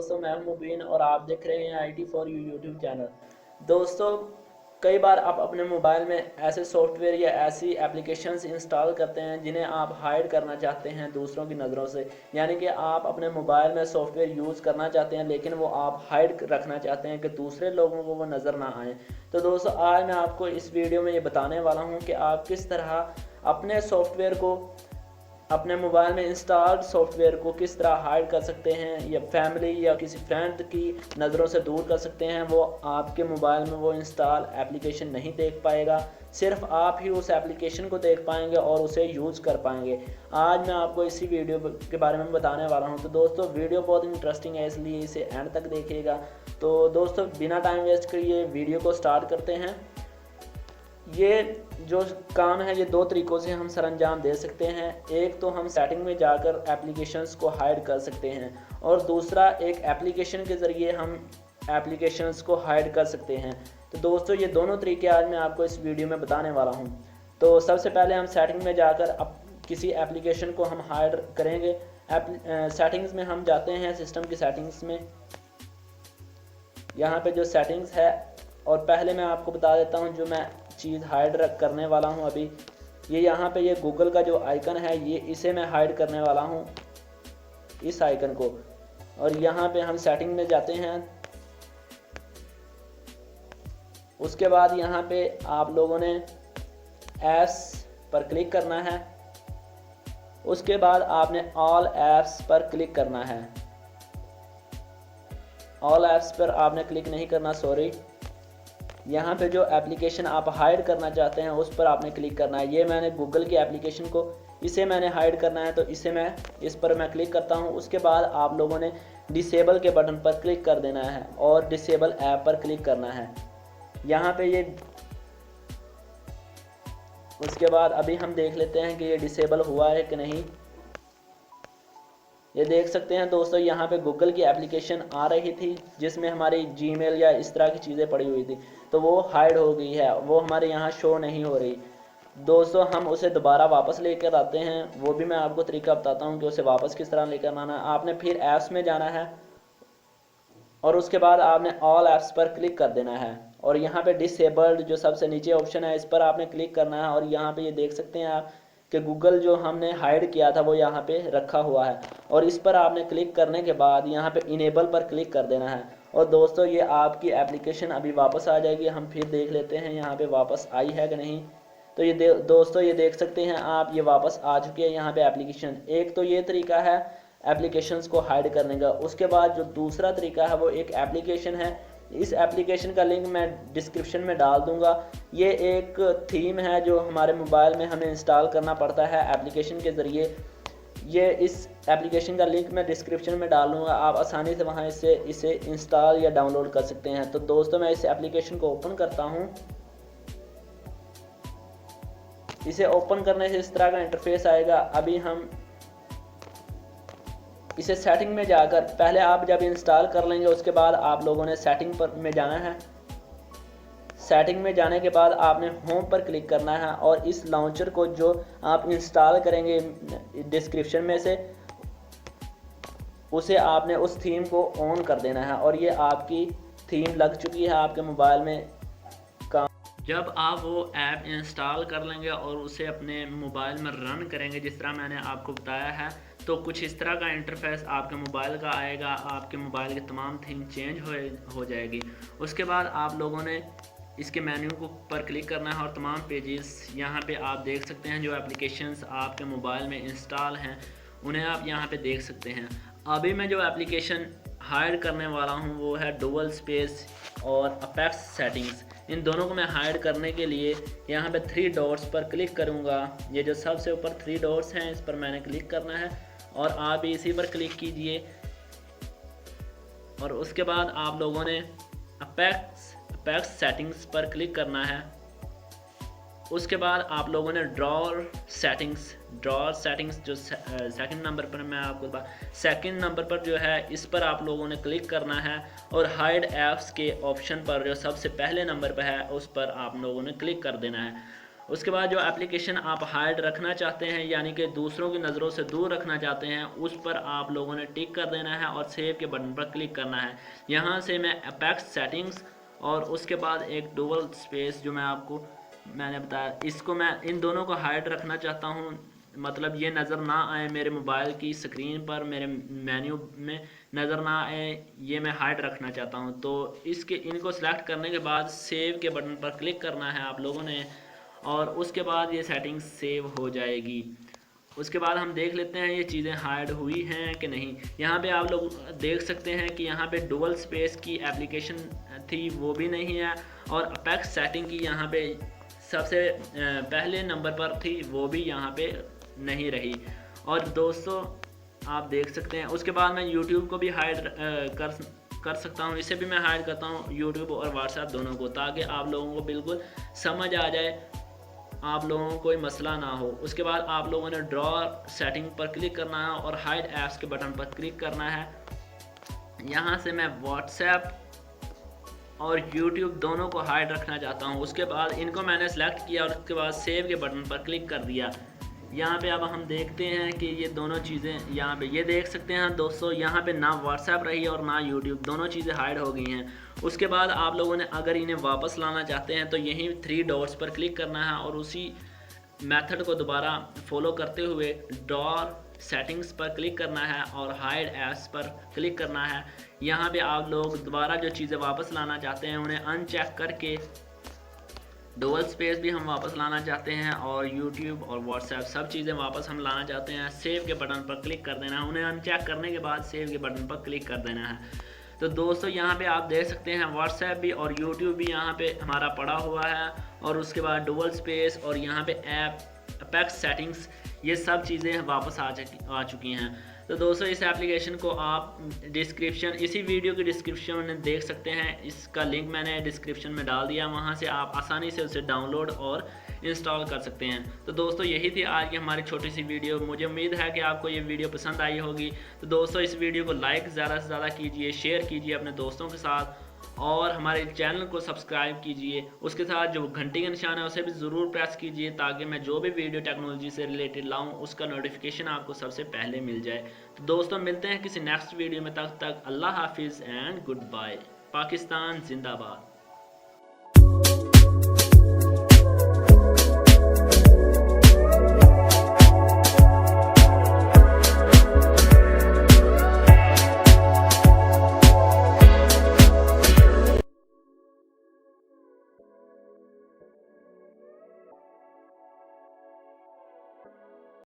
दोस्तों, मैं हूं मुबीन और आप देख रहे हैं IT for you YouTube channel. दोस्तों, कई बार आप अपने मोबाइल में ऐसे सॉफ्टवेयर या ऐसी एप्लीकेशंस इंस्टॉल करते हैं जिन्हें आप हाइड करना चाहते हैं दूसरों की नज़रों से। यानी कि आप अपने मोबाइल में सॉफ्टवेयर यूज़ करना चाहते हैं लेकिन वो आप हाइड रखना चाहते हैं कि दूसरे लोगों को वो नज़र ना आए। तो दोस्तों, आज मैं आपको इस वीडियो में ये बताने वाला हूँ कि आप किस तरह अपने सॉफ्टवेयर को, अपने मोबाइल में इंस्टॉल्ड सॉफ्टवेयर को किस तरह हाइड कर सकते हैं या फैमिली या किसी फ्रेंड की नज़रों से दूर कर सकते हैं। वो आपके मोबाइल में वो इंस्टॉल एप्लीकेशन नहीं देख पाएगा, सिर्फ आप ही उस एप्लीकेशन को देख पाएंगे और उसे यूज़ कर पाएंगे। आज मैं आपको इसी वीडियो के बारे में बताने वाला हूं। तो दोस्तों, वीडियो बहुत इंटरेस्टिंग है, इसलिए इसे एंड तक देखिएगा। तो दोस्तों, बिना टाइम वेस्ट किए वीडियो को स्टार्ट करते हैं। ये जो काम है ये दो तरीक़ों से हम सरअंजाम दे सकते हैं। एक तो हम सेटिंग में जाकर एप्लीकेशंस को हाइड कर सकते हैं और दूसरा एक एप्लीकेशन के ज़रिए हम एप्लीकेशंस को हाइड कर सकते हैं। तो दोस्तों, ये दोनों तरीके आज मैं आपको इस वीडियो में बताने वाला हूँ। तो सबसे पहले हम सेटिंग में जाकर अब किसी एप्लीकेशन को हम हाइड करेंगे। सेटिंग्स में हम जाते हैं, सिस्टम की सेटिंग्स में। यहाँ पे जो सेटिंग्स है, और पहले मैं आपको बता देता हूँ जो मैं चीज़ हाइड करने वाला हूँ अभी। ये यहाँ पे ये गूगल का जो आइकन है, ये इसे मैं हाइड करने वाला हूँ, इस आइकन को। और यहाँ पे हम सेटिंग में जाते हैं। उसके बाद यहाँ पे आप लोगों ने ऐप्स पर क्लिक करना है। उसके बाद आपने ऑल ऐप्स पर क्लिक करना है। ऑल ऐप्स पर आपने क्लिक नहीं करना, सॉरी। यहाँ पे जो एप्लीकेशन आप हाइड करना चाहते हैं उस पर आपने क्लिक करना है। ये मैंने गूगल की एप्लीकेशन को, इसे मैंने हाइड करना है, तो इस पर मैं क्लिक करता हूँ। उसके बाद आप लोगों ने डिसेबल के बटन पर क्लिक कर देना है और डिसेबल ऐप पर क्लिक करना है। यहाँ पे ये, उसके बाद अभी हम देख लेते हैं कि ये डिसेबल हुआ है कि नहीं। ये देख सकते हैं दोस्तों, यहाँ पे गूगल की एप्लीकेशन आ रही थी जिसमें हमारी जीमेल या इस तरह की चीज़ें पड़ी हुई थी, तो वो हाइड हो गई है, वो हमारे यहाँ शो नहीं हो रही। दोस्तों, हम उसे दोबारा वापस लेकर आते हैं। वो भी मैं आपको तरीका बताता हूँ कि उसे वापस किस तरह लेकर आना है। आपने फिर ऐप्स में जाना है और उसके बाद आपने ऑल ऐप्स पर क्लिक कर देना है और यहाँ पे डिसेबल्ड जो सबसे नीचे ऑप्शन है, इस पर आपने क्लिक करना है। और यहाँ पे ये देख सकते हैं आप कि गूगल जो हमने हाइड किया था वो यहाँ पे रखा हुआ है। और इस पर आपने क्लिक करने के बाद यहाँ पे इनेबल पर क्लिक कर देना है। और दोस्तों, ये आपकी एप्लीकेशन अभी वापस आ जाएगी। हम फिर देख लेते हैं यहाँ पे वापस आई है कि नहीं। तो ये दोस्तों, ये देख सकते हैं आप, ये वापस आ चुकी है यहाँ पे एप्लीकेशन। एक तो ये तरीका है एप्लीकेशंस को हाइड करने का। उसके बाद जो दूसरा तरीका है वो एक एप्लीकेशन है। इस एप्लीकेशन का लिंक मैं डिस्क्रिप्शन में डाल दूंगा। ये एक थीम है जो हमारे मोबाइल में हमें इंस्टॉल करना पड़ता है एप्लीकेशन के ज़रिए। ये इस एप्लीकेशन का लिंक मैं डिस्क्रिप्शन में डाल दूंगा, आप आसानी से वहाँ इसे इंस्टॉल या डाउनलोड कर सकते हैं। तो दोस्तों, मैं इस एप्लीकेशन को ओपन करता हूँ। इसे ओपन करने से इस तरह का इंटरफेस आएगा। अभी हम इसे सेटिंग में जाकर, पहले आप जब इंस्टॉल कर लेंगे उसके बाद आप लोगों ने सेटिंग पर में जाना है। सेटिंग में जाने के बाद आपने होम पर क्लिक करना है और इस लॉन्चर को जो आप इंस्टॉल करेंगे डिस्क्रिप्शन में से, उसे आपने उस थीम को ऑन कर देना है। और ये आपकी थीम लग चुकी है आपके मोबाइल में। जब आप वो ऐप इंस्टॉल कर लेंगे और उसे अपने मोबाइल में रन करेंगे जिस तरह मैंने आपको बताया है, तो कुछ इस तरह का इंटरफेस आपके मोबाइल का आएगा। आपके मोबाइल की तमाम थीम चेंज हो जाएगी। उसके बाद आप लोगों ने इसके मेन्यू को पर क्लिक करना है और तमाम पेजेस यहाँ पे आप देख सकते हैं। जो एप्लीकेशंस आपके मोबाइल में इंस्टॉल हैं उन्हें आप यहाँ पे देख सकते हैं। अभी मैं जो एप्लीकेशन हाइड करने वाला हूँ वो है डुअल स्पेस और अपेक्स सेटिंग्स। इन दोनों को मैं हाइड करने के लिए यहाँ पे 3 डॉट्स पर क्लिक करूँगा। ये जो सबसे ऊपर 3 डॉट्स हैं, इस पर मैंने क्लिक करना है और आप भी इसी पर क्लिक कीजिए। और उसके बाद आप लोगों ने अपेक्स सेटिंग्स पर क्लिक करना है। उसके बाद आप लोगों ने ड्रॉर सेटिंग्स जो सेकंड नंबर पर मैं आपको सेकंड नंबर पर जो है, इस पर आप लोगों ने क्लिक करना है। और हाइड ऐप्स के ऑप्शन पर जो सबसे पहले नंबर पर है उस पर आप लोगों ने क्लिक कर देना है। उसके बाद जो एप्लीकेशन आप हाइड रखना चाहते हैं यानी कि दूसरों की नज़रों से दूर रखना चाहते हैं उस पर आप लोगों ने टिक कर देना है और सेव के बटन पर क्लिक करना है। यहाँ से मैं अपेक्स सेटिंग्स और उसके बाद एक डुअल स्पेस जो मैंने बताया, इसको मैं इन दोनों को हाइड रखना चाहता हूँ, मतलब ये नज़र ना आए मेरे मोबाइल की स्क्रीन पर, मेरे मेन्यू में नज़र ना आए, ये मैं हाइड रखना चाहता हूँ। तो इनको सेलेक्ट करने के बाद सेव के बटन पर क्लिक करना है आप लोगों ने और उसके बाद ये सेटिंग सेव हो जाएगी। उसके बाद हम देख लेते हैं ये चीज़ें हाइड हुई हैं कि नहीं। यहाँ पे आप लोग देख सकते हैं कि यहाँ पे डुअल स्पेस की एप्लीकेशन थी वो भी नहीं है और अपेक्स सेटिंग की यहाँ पे सबसे पहले नंबर पर थी वो भी यहाँ पे नहीं रही। और दोस्तों आप देख सकते हैं उसके बाद मैं YouTube को भी हाइड कर सकता हूँ, इसे भी मैं हाइड करता हूँ YouTube और WhatsApp दोनों को, ताकि आप लोगों को बिल्कुल समझ आ जाए, आप लोगों को कोई मसला ना हो। उसके बाद आप लोगों ने ड्रॉ सेटिंग पर क्लिक करना है और हाइड ऐप्स के बटन पर क्लिक करना है। यहाँ से मैं WhatsApp और YouTube दोनों को हाइड रखना चाहता हूँ। उसके बाद इनको मैंने सेलेक्ट किया और उसके बाद सेव के बटन पर क्लिक कर दिया। यहाँ पे अब हम देखते हैं कि ये दोनों चीज़ें यहाँ पे ये देख सकते हैं दोस्तों, यहाँ पे ना WhatsApp रही और ना YouTube, दोनों चीज़ें हाइड हो गई हैं। उसके बाद आप लोगों ने अगर इन्हें वापस लाना चाहते हैं तो यहीं 3 डॉट्स पर क्लिक करना है और उसी मेथड को दोबारा फॉलो करते हुए ड्रॉ सेटिंग्स पर क्लिक करना है और हाइड ऐप्स पर क्लिक करना है। यहाँ पे आप लोग दोबारा जो चीज़ें वापस लाना चाहते हैं उन्हें अनचेक करके, डुअल स्पेस भी हम वापस लाना चाहते हैं और YouTube और WhatsApp सब चीज़ें वापस हम लाना चाहते हैं, सेव के बटन पर क्लिक कर देना है। उन्हें अनचेक करने के बाद सेव के बटन पर क्लिक कर देना है। तो दोस्तों यहाँ पे आप देख सकते हैं WhatsApp भी और YouTube भी यहाँ पे हमारा पड़ा हुआ है और उसके बाद डुअल स्पेस और यहाँ पे अपेक्स सेटिंग्स, ये सब चीज़ें वापस आ चुकी हैं। तो दोस्तों इस एप्लीकेशन को आप इसी वीडियो की डिस्क्रिप्शन में देख सकते हैं, इसका लिंक मैंने डिस्क्रिप्शन में डाल दिया, वहाँ से आप आसानी से उसे डाउनलोड और इंस्टॉल कर सकते हैं। तो दोस्तों यही थी आज की हमारी छोटी सी वीडियो, मुझे उम्मीद है कि आपको ये वीडियो पसंद आई होगी। तो दोस्तों इस वीडियो को लाइक ज़्यादा से ज़्यादा कीजिए, शेयर कीजिए अपने दोस्तों के साथ और हमारे चैनल को सब्सक्राइब कीजिए। उसके साथ जो घंटी का निशान है उसे भी ज़रूर प्रेस कीजिए ताकि मैं जो भी वीडियो टेक्नोलॉजी से रिलेटेड लाऊं उसका नोटिफिकेशन आपको सबसे पहले मिल जाए। तो दोस्तों मिलते हैं किसी नेक्स्ट वीडियो में, तब तक अल्लाह हाफिज़ एंड गुड बाय। पाकिस्तान जिंदाबाद।